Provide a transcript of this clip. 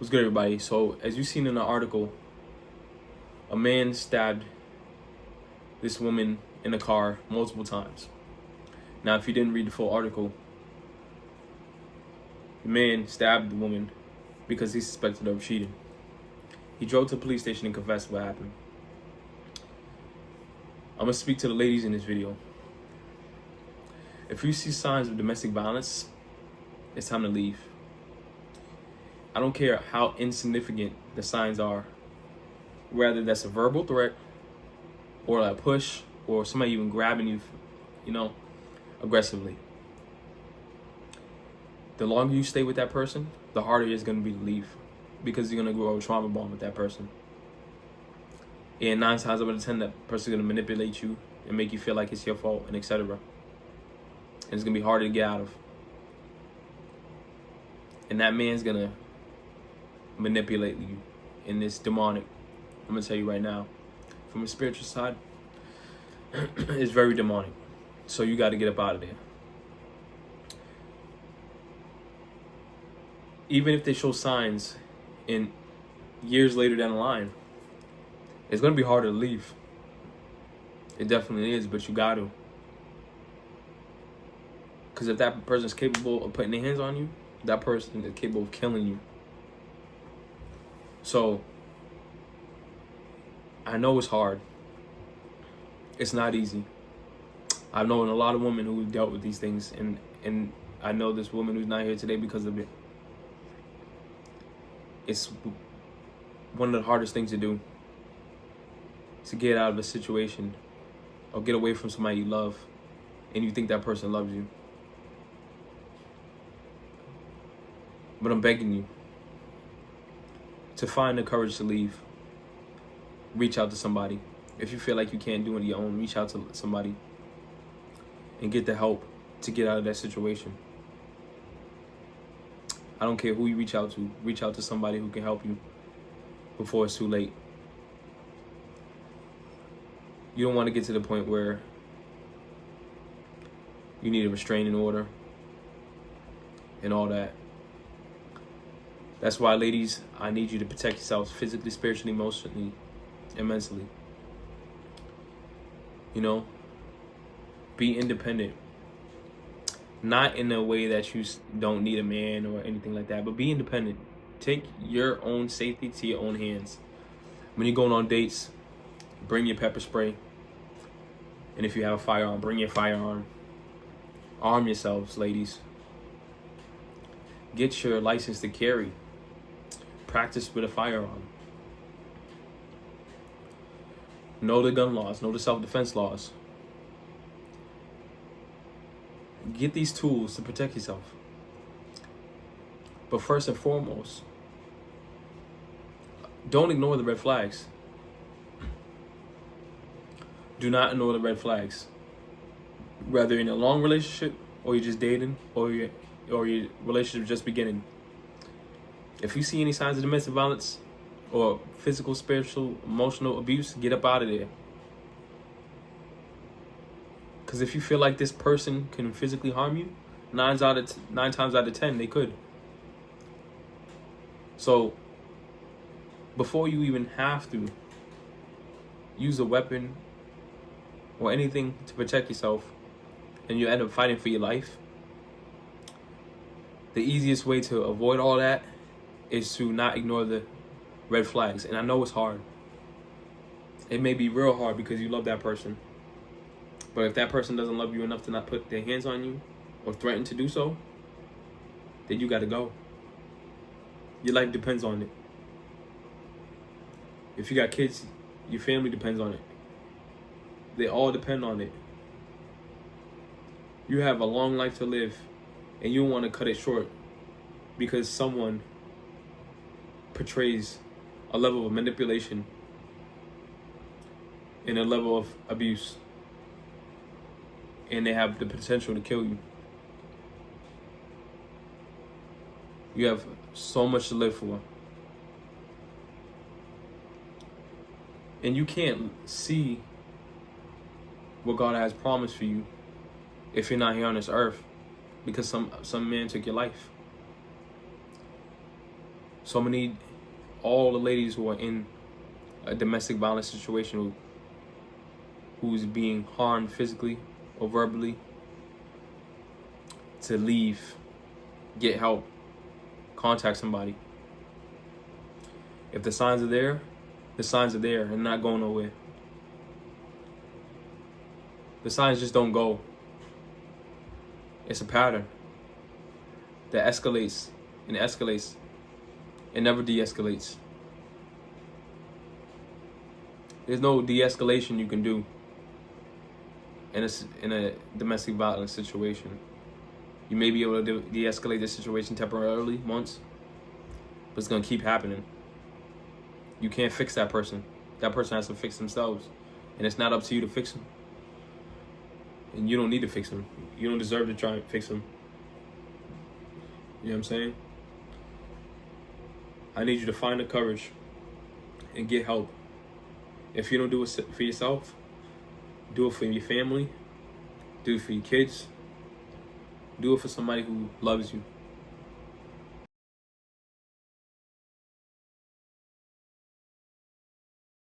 What's good, everybody? So, as you've seen in the article, a man stabbed this woman in a car multiple times. Now, if you didn't read the full article, the man stabbed the woman because he suspected her of cheating. He drove to the police station and confessed what happened. I'm going to speak to the ladies in this video. If you see signs of domestic violence, it's time to leave. I don't care how insignificant the signs are, whether that's a verbal threat or a push or somebody even grabbing you, aggressively. The longer you stay with that person, the harder it's going to be to leave, because you're going to grow a trauma bond with that person. And 9 times out of 10, that person's going to manipulate you and make you feel like it's your fault, and etc. And it's going to be harder to get out of. And that man's going to manipulate you in this demonic. I'm going to tell you right now, from a spiritual side, it's very demonic. So you got to get up out of there. Even if they show signs in years later down the line, it's going to be harder to leave. It definitely is, but you got to. Because if that person is capable of putting their hands on you, that person is capable of killing you. So, I know it's hard. It's not easy. I've known a lot of women who dealt with these things, and I know this woman who's not here today because of it. It's one of the hardest things to do, to get out of a situation or get away from somebody you love and you think that person loves you. But I'm begging you to find the courage to leave. Reach out to somebody. If you feel like you can't do it on your own, reach out to somebody and get the help to get out of that situation. I don't care who you reach out to. Reach out to somebody who can help you before it's too late. You don't want to get to the point where you need a restraining order and all that. That's why, ladies, I need you to protect yourselves physically, spiritually, emotionally, and mentally. Be independent. Not in a way that you don't need a man or anything like that, but be independent. Take your own safety to your own hands. When you're going on dates, bring your pepper spray. And if you have a firearm, bring your firearm. Arm yourselves, ladies. Get your license to carry. Practice with a firearm. Know the gun laws. Know the self-defense laws. Get these tools to protect yourself. But first and foremost, don't ignore the red flags. Do not ignore the red flags. Whether in a long relationship, or you're just dating, or your relationship is just beginning. If you see any signs of domestic violence or physical, spiritual, emotional abuse, get up out of there. Because if you feel like this person can physically harm you, 9 times out of 10, they could. So, before you even have to use a weapon or anything to protect yourself, and you end up fighting for your life, the easiest way to avoid all that is to not ignore the red flags. And I know it's hard. It may be real hard because you love that person. But if that person doesn't love you enough to not put their hands on you or threaten to do so, then you got to go. Your life depends on it. If you got kids, your family depends on it. They all depend on it. You have a long life to live, and you don't want to cut it short because someone portrays a level of manipulation and a level of abuse, and they have the potential to kill you. You have so much to live for. And you can't see what God has promised for you if you're not here on this earth, because some man took your life. So many, all the ladies who are in a domestic violence situation, who's being harmed physically or verbally, to leave, get help, contact somebody. If the signs are there, the signs are there and not going nowhere. The signs just don't go. It's a pattern that escalates and escalates. It never de-escalates. There's no de-escalation you can do in a domestic violence situation. You may be able to de-escalate the situation temporarily once, but it's gonna keep happening. You can't fix that person. That person has to fix themselves, and it's not up to you to fix them. And you don't need to fix them. You don't deserve to try and fix them. You know what I'm saying? I need you to find the courage and get help. If you don't do it for yourself, do it for your family, do it for your kids, do it for somebody who loves you.